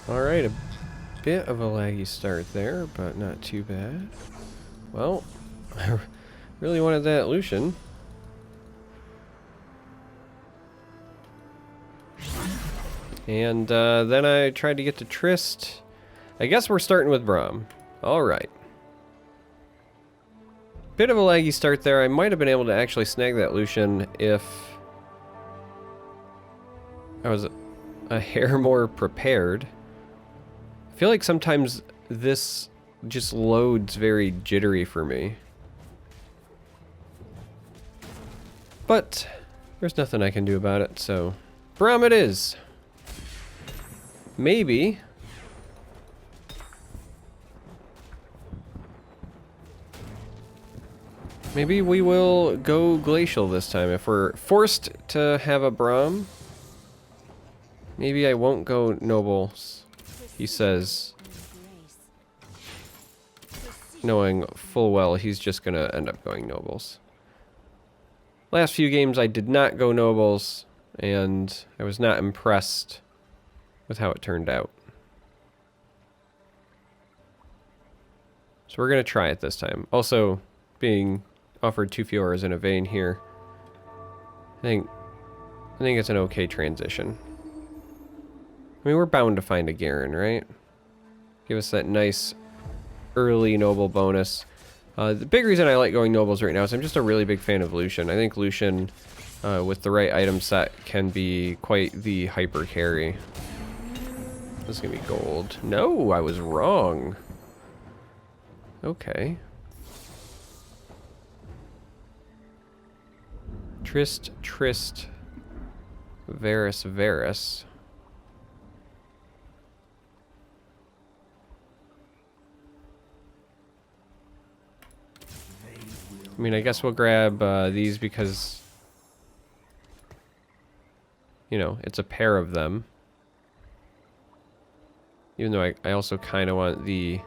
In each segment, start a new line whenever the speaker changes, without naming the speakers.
Alright, a bit of a laggy start there, but not too bad. Well, I really wanted that Lucian. And then I tried to get to Trist. I guess we're starting with Braum. Alright. Bit of a laggy start there. I might have been able to actually snag that Lucian if I was a hair more prepared. I feel like sometimes this just loads very jittery for me. But there's nothing I can do about it, so Braum it is. Maybe. Maybe we will go Glacial this time. If we're forced to have a Braum, maybe I won't go Nobles, he says, knowing full well he's just gonna end up going Nobles. Last few games I did not go Nobles, and I was not impressed with how it turned out. So we're gonna try it this time. Also, being offered 2 Fioras in a vein here, I think it's an okay transition. I mean, we're bound to find a Garen, right? Give us that nice early Noble bonus. The big reason I like going Nobles right now is I'm just a really big fan of Lucian. I think Lucian, with the right item set, can be quite the hyper carry. This is gonna be gold. No, I was wrong. Okay. Trist, Varus. I mean, I guess we'll grab these because, you know, it's a pair of them. Even though I also kind of want the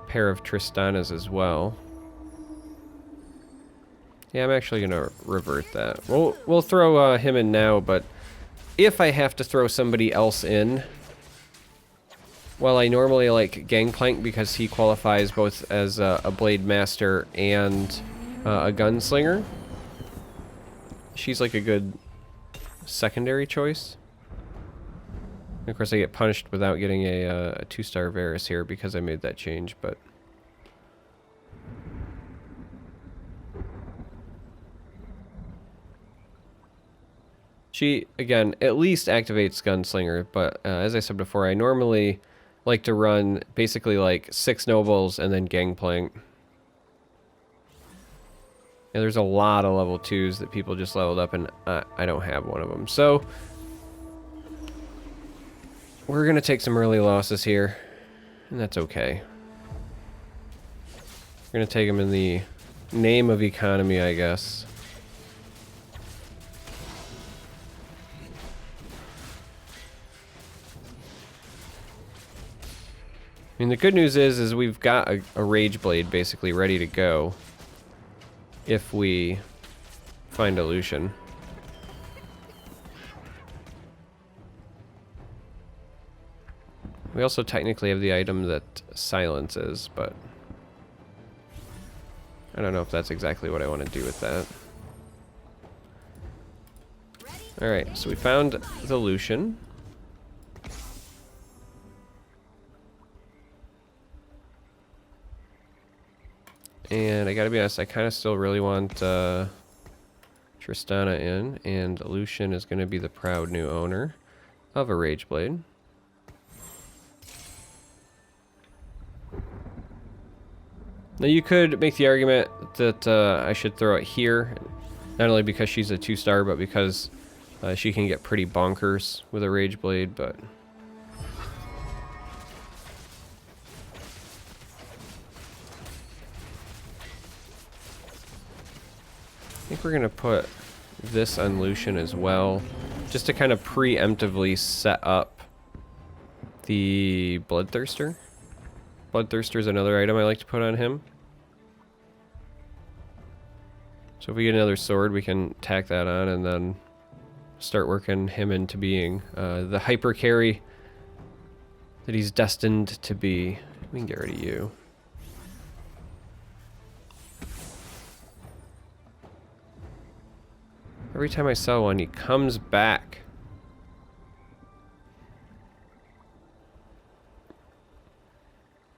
pair of Tristanas as well. Yeah, I'm actually gonna revert that. We'll throw him in now, but if I have to throw somebody else in, well, I normally like Gangplank because he qualifies both as a Blade Master and a Gunslinger. She's like a good secondary choice. And of course, I get punished without getting a 2-star Varus here because I made that change, but she, again, at least activates Gunslinger, but as I said before, I normally like to run basically like 6 Nobles and then Gangplank. Yeah, there's a lot of level 2s that people just leveled up, and I don't have one of them. So we're going to take some early losses here, and that's okay. We're going to take them in the name of economy, I guess. I mean, the good news is we've got a Rage Blade basically ready to go if we find a Lucian. We also technically have the item that silences, but I don't know if that's exactly what I want to do with that. Alright, so we found the Lucian. And I gotta be honest, I kind of still really want Tristana in, and Lucian is going to be the proud new owner of a Rage Blade. Now you could make the argument that I should throw it here, not only because she's a 2-star, but because she can get pretty bonkers with a Rage Blade, but I think we're going to put this on Lucian as well, just to kind of preemptively set up the Bloodthirster. Bloodthirster is another item I like to put on him. So if we get another sword, we can tack that on and then start working him into being the hyper carry that he's destined to be. We can get rid of you. Every time I sell one, he comes back.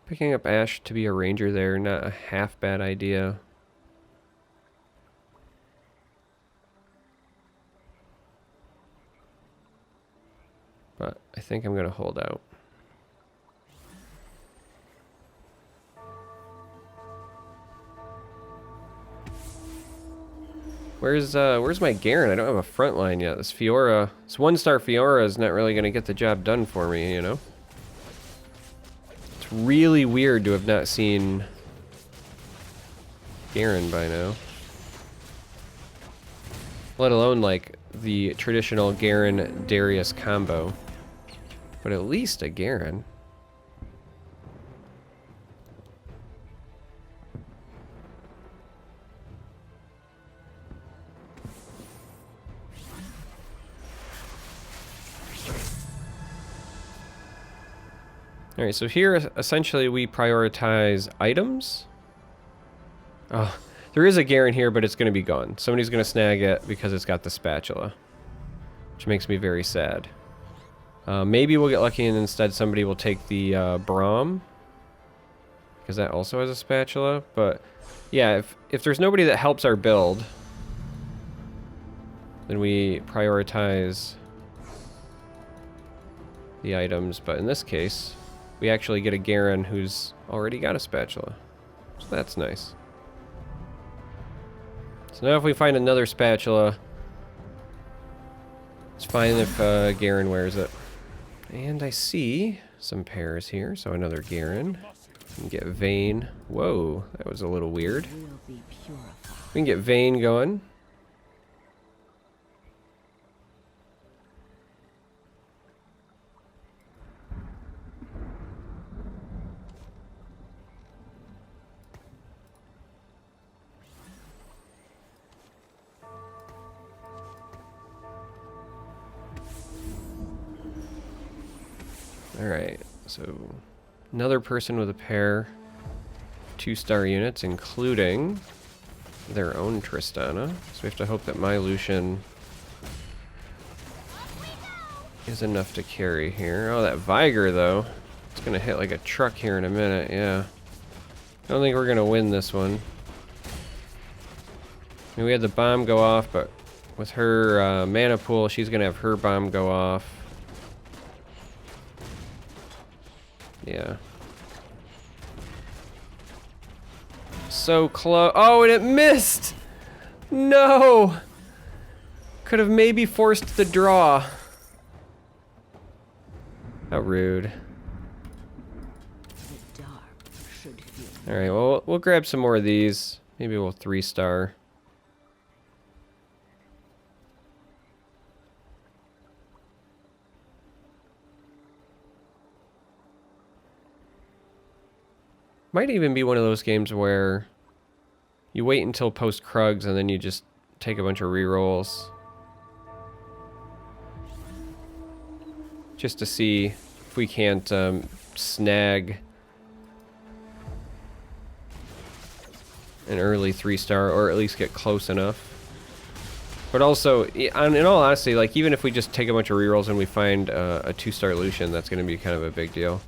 Picking up Ash to be a ranger there, not a half bad idea. But I think I'm gonna hold out. Where's my Garen? I don't have a front line yet. This Fiora, this 1-star Fiora is not really gonna get the job done for me, you know? It's really weird to have not seen Garen by now. Let alone like the traditional Garen Darius combo. But at least a Garen. Alright, so here essentially we prioritize items. Oh, there is a Garen here, but it's going to be gone. Somebody's going to snag it because it's got the spatula, which makes me very sad. Maybe we'll get lucky and instead somebody will take the Braum, because that also has a spatula. But yeah, if there's nobody that helps our build, then we prioritize the items. But in this case, we actually get a Garen who's already got a spatula. So that's nice. So now if we find another spatula, it's fine if Garen wears it. And I see some pairs here, so another Garen. We can get Vayne. Whoa, that was a little weird. We can get Vayne going. Alright, so another person with a pair 2-star units, including their own Tristana. So we have to hope that my Lucian is enough to carry here. Oh, that Viger, though. It's going to hit like a truck here in a minute, yeah. I don't think we're going to win this one. I mean, we had the bomb go off, but with her mana pool, she's going to have her bomb go off. Yeah. So close. Oh, and it missed! No! Could have maybe forced the draw. How rude. Alright, well, we'll grab some more of these. Maybe we'll 3-star. Might even be one of those games where you wait until post Krugs and then you just take a bunch of rerolls. Just to see if we can't snag an early 3-star or at least get close enough. But also, in all honesty, like even if we just take a bunch of rerolls and we find a 2-star Lucian, that's going to be kind of a big deal.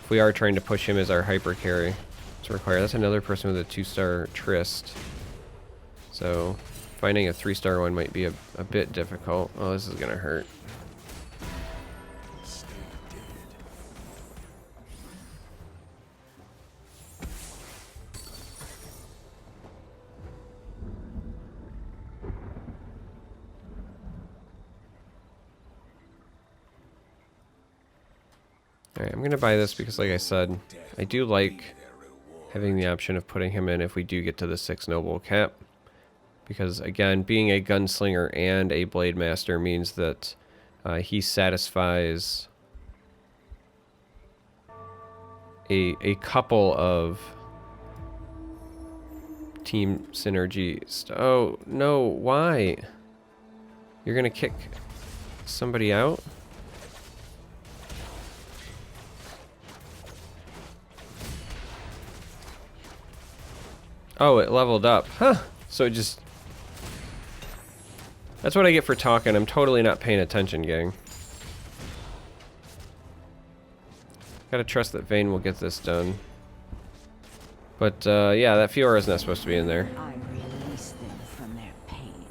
If we are trying to push him as our hyper carry to require. That's another person with a 2-star Trist. So finding a 3-star one might be a bit difficult. Oh, this is gonna hurt. Alright, I'm gonna buy this because, like I said, I do like having the option of putting him in if we do get to the 6 noble cap. Because, again, being a gunslinger and a blade master means that he satisfies a couple of team synergy. Oh, no, why? You're gonna kick somebody out? Oh, it leveled up. Huh. So it just... That's what I get for talking. I'm totally not paying attention, gang. Gotta trust that Vayne will get this done. But, yeah, that Fiora is not supposed to be in there.
I release them from their pain.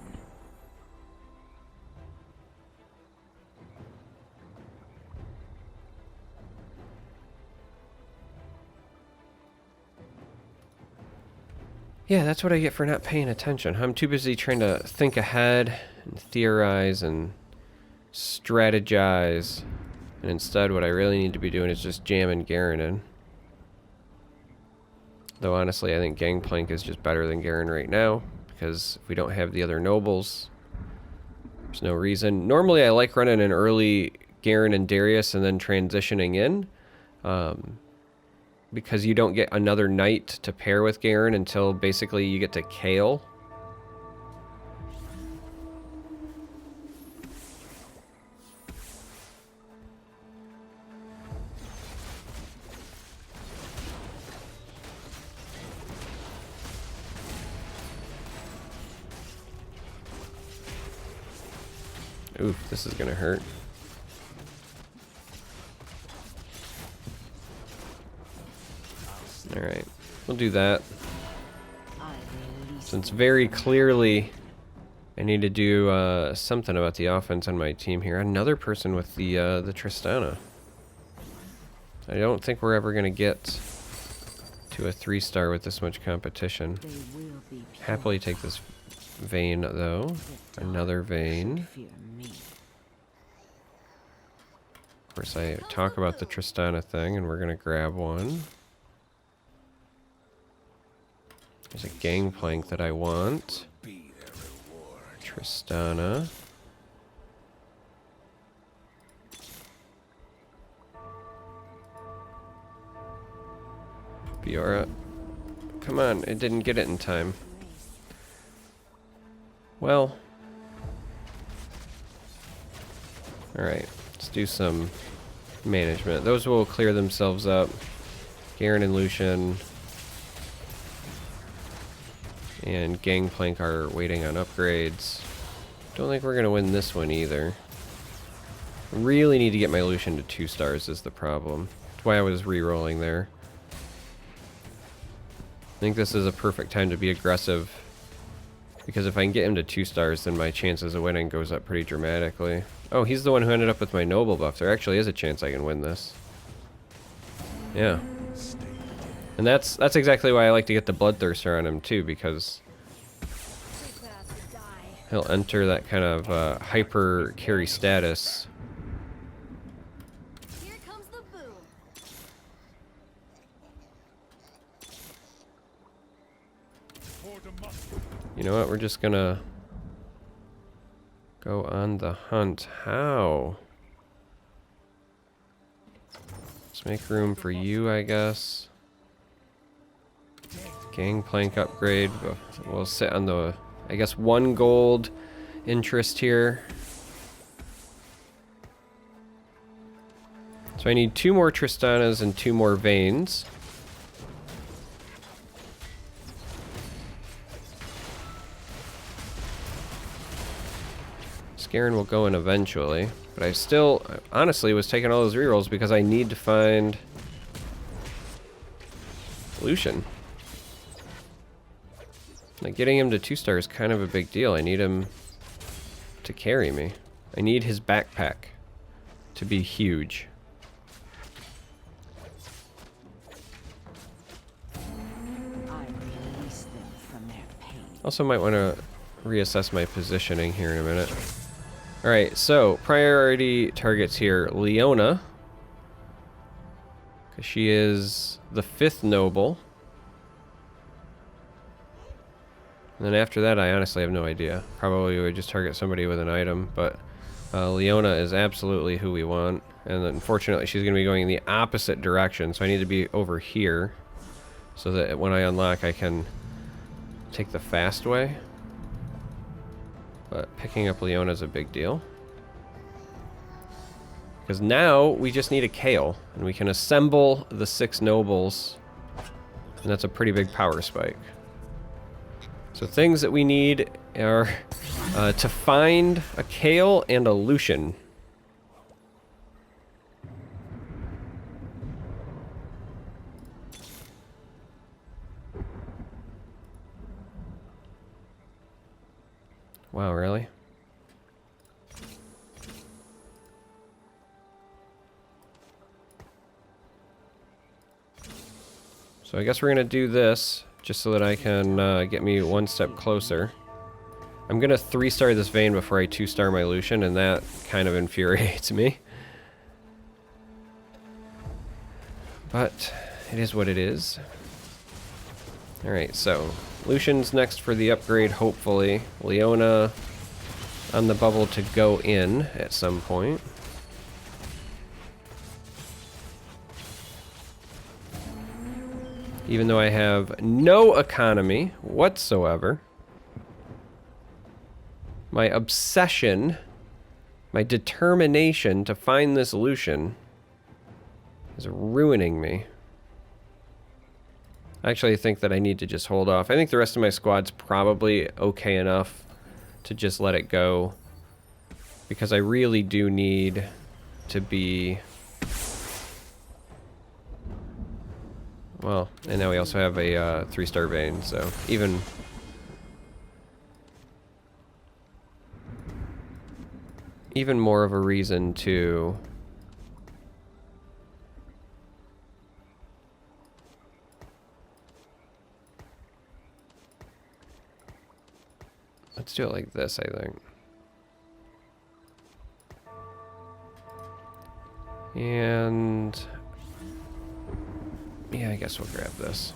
Yeah, that's what I get for not paying attention. I'm too busy trying to think ahead and theorize and strategize. And instead, what I really need to be doing is just jamming Garen in. Though honestly, I think Gangplank is just better than Garen right now, because if we don't have the other nobles, there's no reason. Normally, I like running an early Garen and Darius and then transitioning in, because you don't get another knight to pair with Garen until basically you get to Kael. Oof, this is gonna hurt. Alright, we'll do that. Since very clearly I need to do something about the offense on my team here. Another person with the Tristana. I don't think we're ever gonna get to a 3-star with this much competition. Happily take this Vayne though. Another Vayne. Of course, I talk about the Tristana thing, and we're gonna grab one. There's a Gangplank that I want. Tristana. Fiora. Come on, it didn't get it in time. Well. Alright, let's do some management. Those will clear themselves up. Garen and Lucian and Gangplank are waiting on upgrades. Don't think we're going to win this one either. Really need to get my Lucian to 2 stars is the problem. That's why I was re-rolling there. I think this is a perfect time to be aggressive, because if I can get him to 2 stars, then my chances of winning goes up pretty dramatically. Oh, he's the one who ended up with my noble buff. There actually is a chance I can win this. Yeah. And that's exactly why I like to get the Bloodthirster on him too, because he'll enter that kind of hyper carry status.
Here comes the boom.
You know what? We're just gonna go on the hunt. How? Let's make room for you, I guess. Gangplank upgrade. We'll sit on the, I guess, 1 gold interest here. So I need 2 more Tristanas and 2 more Vaynes. Garen will go in eventually, but I still, honestly, was taking all those rerolls because I need to find Lucian. Like, getting him to 2 stars is kind of a big deal. I need him to carry me. I need his backpack to be huge. Also might want to reassess my positioning here in a minute. Alright, so priority targets here. Leona, because she is the 5th noble. And then after that, I honestly have no idea. Probably would just target somebody with an item, but Leona is absolutely who we want. And unfortunately, she's going to be going in the opposite direction, so I need to be over here so that when I unlock, I can take the fast way. But picking up Leona is a big deal. Because now we just need a Kael, and we can assemble the 6 nobles, and that's a pretty big power spike. So things that we need are to find a Kale and a Lucian. Wow, really? So I guess we're gonna do this just so that I can get me one step closer. I'm gonna 3-star this vein before I 2-star my Lucian, and that kind of infuriates me. But it is what it is. Alright, so Lucian's next for the upgrade, hopefully. Leona on the bubble to go in at some point. Even though I have no economy whatsoever. My obsession, my determination to find this Lucian is ruining me. I actually think that I need to just hold off. I think the rest of my squad's probably okay enough to just let it go. Because I really do need to be... Well, and now we also have a 3-star vein, so even more of a reason to let's do it like this, I think. And yeah, I guess we'll grab this.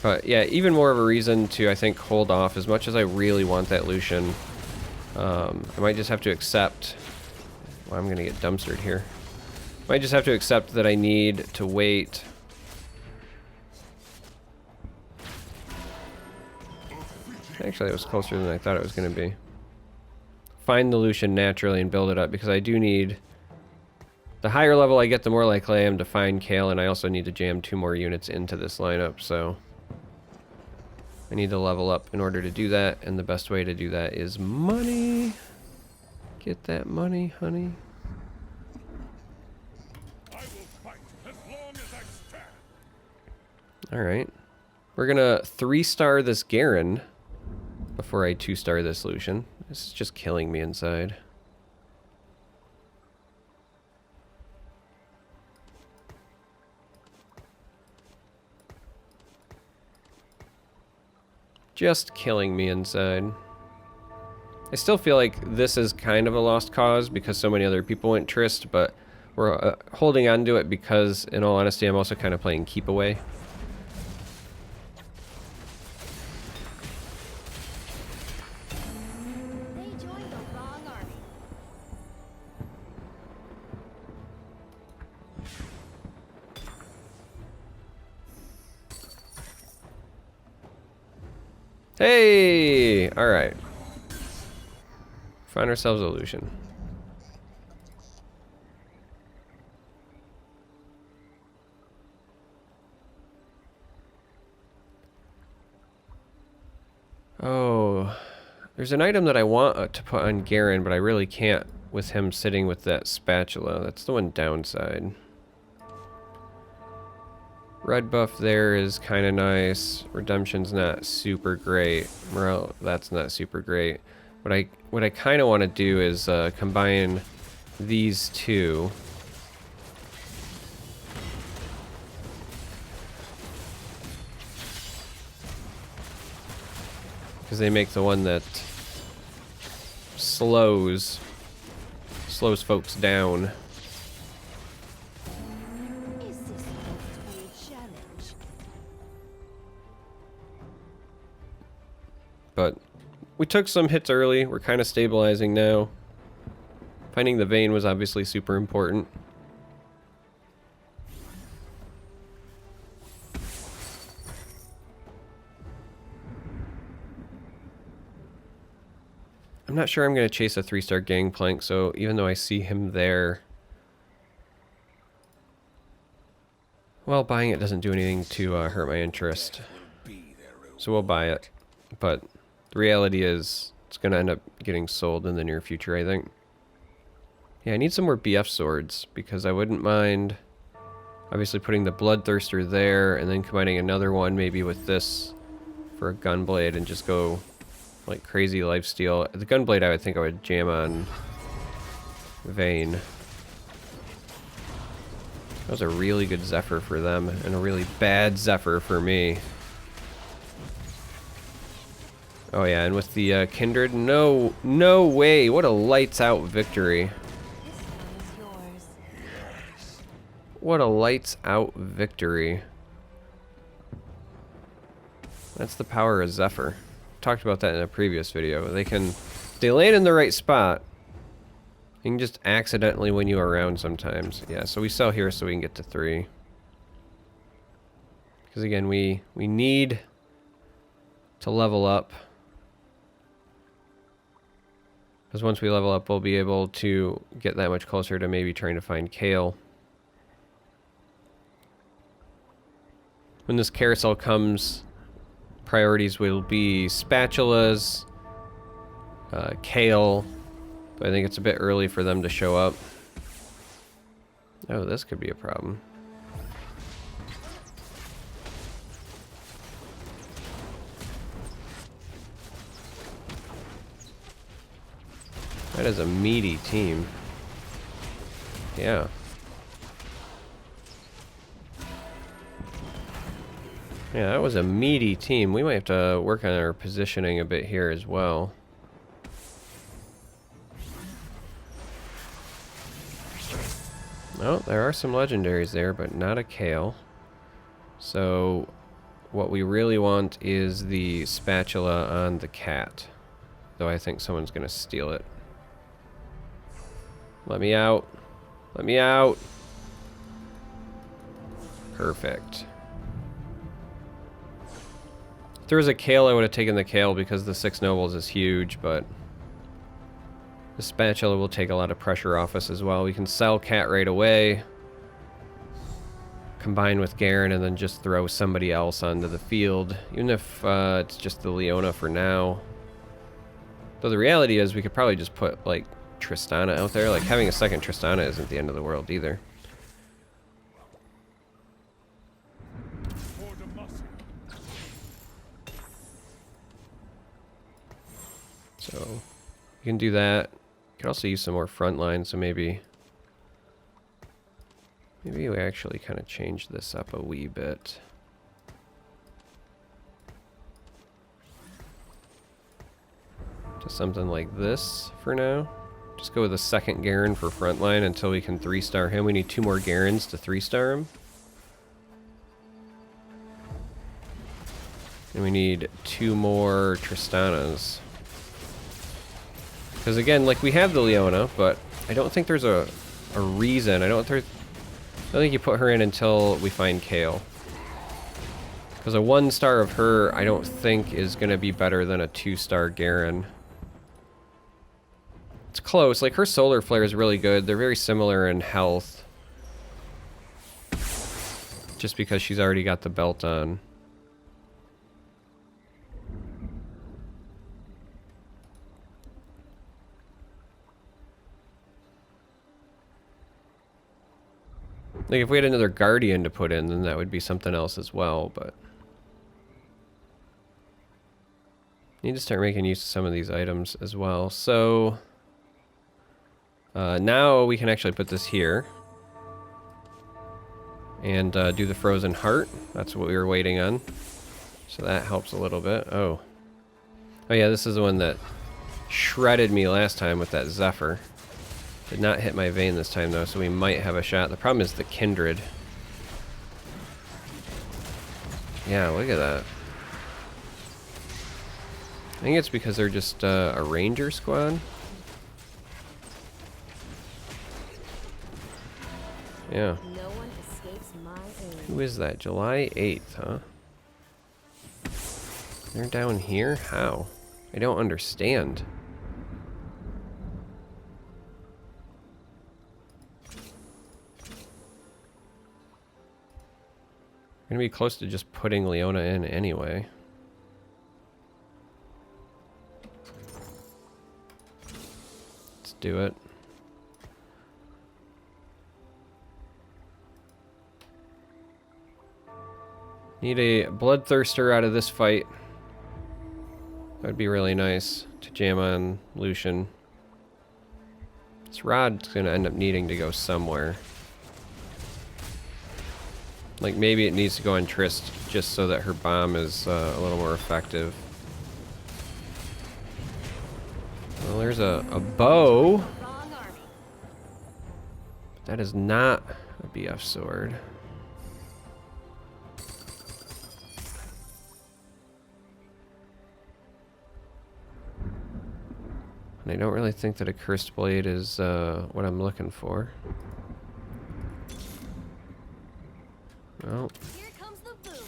But yeah, even more of a reason to, I think, hold off. As much as I really want that Lucian, I might just have to accept... Well, I'm gonna get dumpstered here. Might just have to accept that I need to wait. Actually, it was closer than I thought it was gonna be. Find the Lucian naturally and build it up, because I do need... The higher level I get, the more likely I am to find Kale, and I also need to jam 2 more units into this lineup, so... I need to level up in order to do that, and the best way to do that is money. Get that money, honey.
I will fight as long as I stand.
Alright. We're gonna 3-star this Garen before I 2-star this Lucian. This is just killing me inside. Just killing me inside. I still feel like this is kind of a lost cause because so many other people went Trist, but we're holding on to it because, in all honesty, I'm also kind of playing keep away.
They joined the wrong army.
Hey! Alright. Find ourselves a Lucian. Oh. There's an item that I want to put on Garen, but I really can't with him sitting with that spatula. That's the one downside. Red buff there is kind of nice. Redemption's not super great. Morale, that's not super great. What I kind of want to do is combine these two. Because they make the one that slows folks down.
Is this supposed to be a challenge?
But we took some hits early. We're kind of stabilizing now. Finding the vein was obviously super important. I'm not sure I'm going to chase a 3-star Gangplank, so even though I see him there... Well, buying it doesn't do anything to hurt my interest. So we'll buy it. But the reality is, it's going to end up getting sold in the near future, I think. Yeah, I need some more BF swords, because I wouldn't mind obviously putting the Bloodthirster there, and then combining another one maybe with this for a Gunblade, and just go like crazy lifesteal. The Gunblade I would jam on Vayne. That was a really good Zephyr for them, and a really bad Zephyr for me. Oh yeah, and with the Kindred, no way, what a lights out victory.
This one is yours.
What a lights out victory. That's the power of Zephyr. Talked about that in a previous video. They land in the right spot. You can just accidentally win you around sometimes. Yeah, so we sell here so we can get to 3. Because again, we need to level up. Because once we level up, we'll be able to get that much closer to maybe trying to find Kale. When this carousel comes, priorities will be spatulas, Kale. But I think it's a bit early for them to show up. Oh, this could be a problem. That is a meaty team. Yeah. Yeah, that was a meaty team. We might have to work on our positioning a bit here as well. Oh, there are some legendaries there, but not a Kale. So, what we really want is the spatula on the cat. Though I think someone's gonna steal it. Let me out. Let me out. Perfect. If there was a Kale, I would have taken the Kale because the 6 nobles is huge, but the spatula will take a lot of pressure off us as well. We can sell cat right away, combine with Garen, and then just throw somebody else onto the field, even if it's just the Leona for now. Though the reality is we could probably just put like Tristana out there. Like having a second Tristana isn't the end of the world either. So you can do that. You can also use some more front line, so maybe we actually kind of change this up a wee bit. To something like this for now. Just go with a second Garen for frontline until we can 3-star him. We need 2 more Garens to 3-star him. And we need 2 more Tristanas. Because again, like we have the Leona, but I don't think there's a reason. I don't think you put her in until we find Kale. Because a 1-star of her, I don't think is going to be better than a 2-star Garen. It's close. Like her Solar Flare is really good. They're very similar in health. Just because she's already got the belt on. Like, if we had another Guardian to put in, then that would be something else as well, but... need to start making use of some of these items as well. So... now we can actually put this here. And do the Frozen Heart. That's what we were waiting on. So that helps a little bit. Oh. Oh yeah, this is the one that shredded me last time with that Zephyr. Did not hit my Vayne this time though, so we might have a shot. The problem is the Kindred. Yeah, look at that. I think it's because they're just a Ranger squad. Yeah.
No one escapes my aim.
Who is that? July 8th, huh? They're down here? How? I don't understand. We're gonna be close to just putting Leona in anyway. Let's do it. Need a bloodthirster out of this fight. That would be really nice to jam on Lucian. This rod's gonna end up needing to go somewhere. Like maybe it needs to go on Trist just so that her bomb is a little more effective. Well, there's a bow.
Wrong army.
That is not a BF sword. And I don't really think that a cursed blade is what I'm looking for. Oh.
Here comes the boom.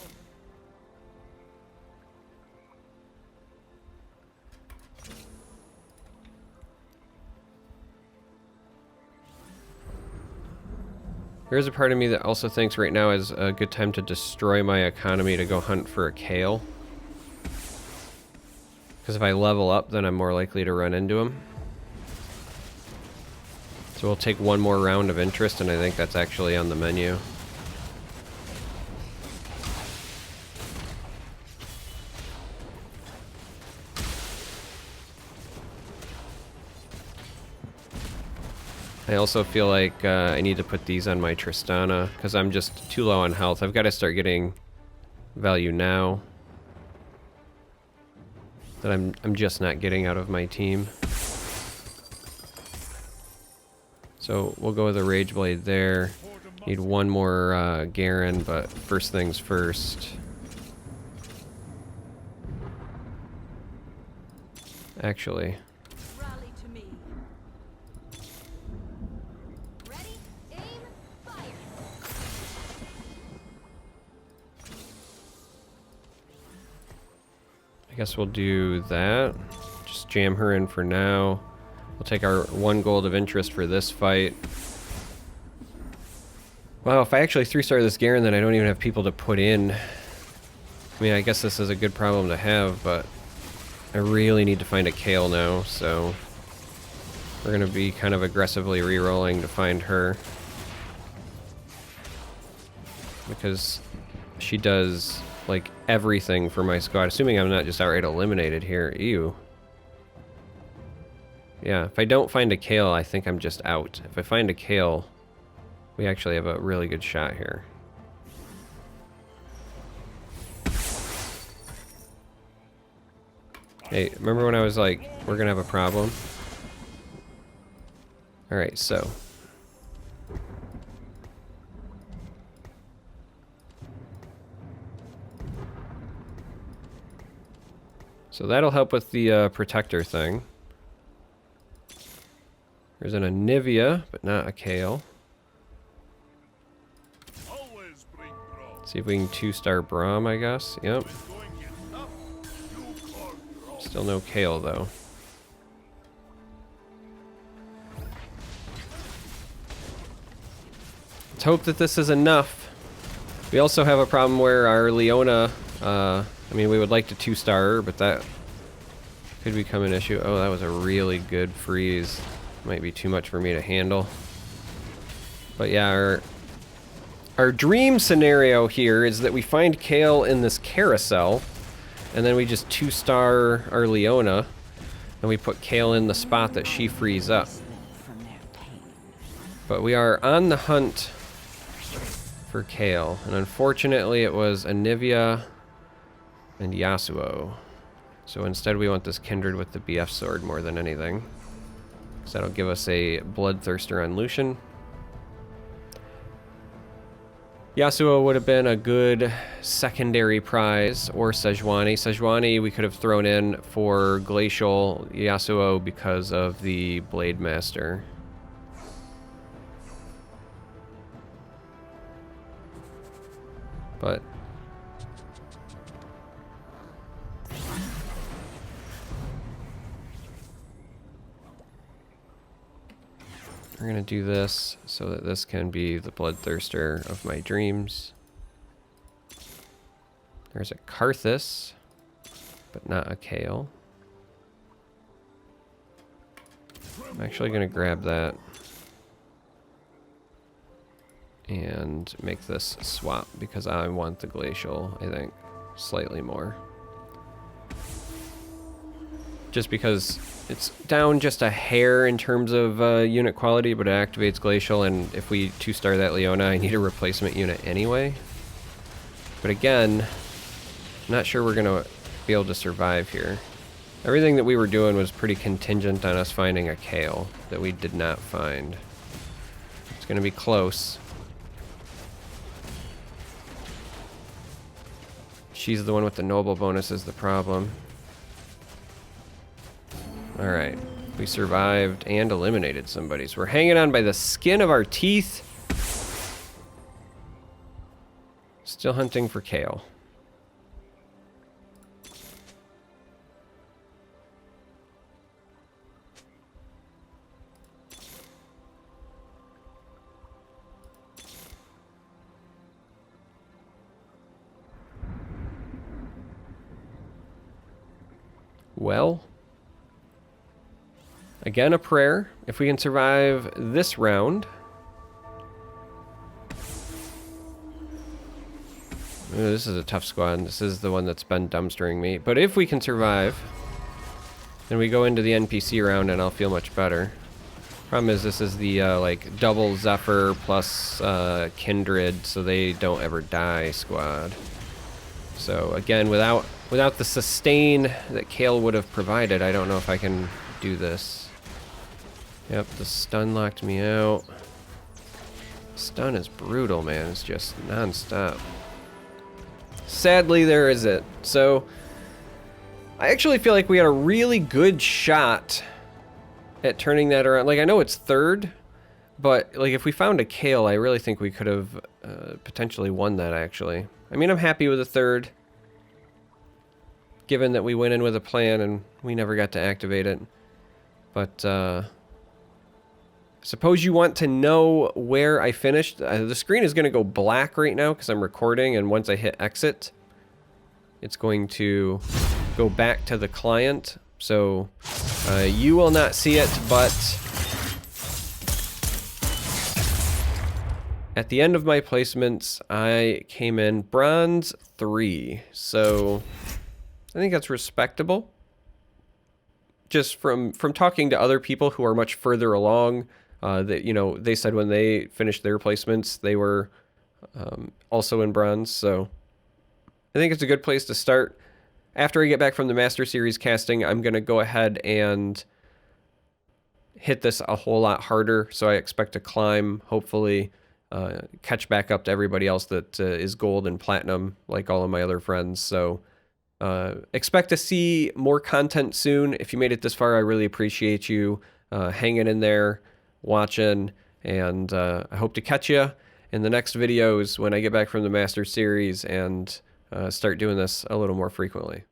There's a part of me that also thinks right now is a good time to destroy my economy to go hunt for a Kale. Because if I level up, then I'm more likely to run into him. So we'll take one more round of interest, and I think that's actually on the menu. I also feel like I need to put these on my Tristana, because I'm just too low on health. I've got to start getting value now that I'm just not getting out of my team. So we'll go with a Rage Blade there. Need one more Garen, but first things first. Actually,
Rally to me. Ready, aim, fire.
I guess we'll do that. Just jam her in for now. We'll take our 1 gold of interest for this fight. Wow, if I actually 3-star this Garen, then I don't even have people to put in. I mean, I guess this is a good problem to have, but I really need to find a Kale now, so we're going to be kind of aggressively re-rolling to find her. Because she does, like, everything for my squad. Assuming I'm not just outright eliminated here. Ew. Yeah, if I don't find a Kale, I think I'm just out. If I find a Kale, we actually have a really good shot here. Hey, remember when I was like, we're gonna have a problem? Alright, so. So that'll help with the protector thing. There's an Anivia, but not a Kale.
Always bring Braum.
See if we can 2-star Braum, I guess. Yep.
Going enough. You call Braum.
Still no Kale, though. Let's hope that this is enough. We also have a problem where our Leona, I mean, we would like to 2-star her, but that could become an issue. Oh, that was a really good freeze. Might be too much for me to handle. But yeah, our dream scenario here is that we find Kale in this carousel, and then we just 2-star our Leona, and we put Kale in the spot that she frees up. But we are on the hunt for Kale, and unfortunately it was Anivia and Yasuo. So instead we want this Kindred with the BF sword more than anything. So that'll give us a Bloodthirster on Lucian. Yasuo would have been a good secondary prize, or Sejuani. Sejuani we could have thrown in for Glacial. Yasuo because of the Blade Master. But we're gonna do this so that this can be the Bloodthirster of my dreams. There's a Karthus, but not a Kale. I'm actually going to grab that and make this swap because I want the Glacial, I think, slightly more. Just because it's down just a hair in terms of unit quality, but it activates Glacial, and if we 2-star that Leona, I need a replacement unit anyway. But again, I'm not sure we're going to be able to survive here. Everything that we were doing was pretty contingent on us finding a Kale that we did not find. It's going to be close. She's the one with the noble bonus is the problem. Alright. We survived and eliminated somebody. So we're hanging on by the skin of our teeth. Still hunting for Kale. Well, again, a prayer. If we can survive this round. Ooh, this is a tough squad. This is the one that's been dumpstering me. But if we can survive, then we go into the NPC round and I'll feel much better. Problem is, this is the like double Zephyr plus Kindred, so they don't ever die squad. So again, without the sustain that Kale would have provided, I don't know if I can do this. Yep, the stun locked me out. Stun is brutal, man. It's just non-stop. Sadly, there is it. So, I actually feel like we had a really good shot at turning that around. Like, I know it's third, but like if we found a Kale, I really think we could have potentially won that, actually. I mean, I'm happy with a third, given that we went in with a plan and we never got to activate it. But suppose you want to know where I finished. The screen is going to go black right now because I'm recording, and once I hit exit, it's going to go back to the client. So you will not see it, but at the end of my placements, I came in bronze 3. So I think that's respectable. Just from talking to other people who are much further along, that, you know, they said when they finished their placements, they were also in bronze. So I think it's a good place to start. After I get back from the Master Series casting, I'm going to go ahead and hit this a whole lot harder. So I expect to climb, hopefully, catch back up to everybody else that is gold and platinum, like all of my other friends. So expect to see more content soon. If you made it this far, I really appreciate you hanging in there, watching, and I hope to catch you in the next videos when I get back from the Master Series and start doing this a little more frequently.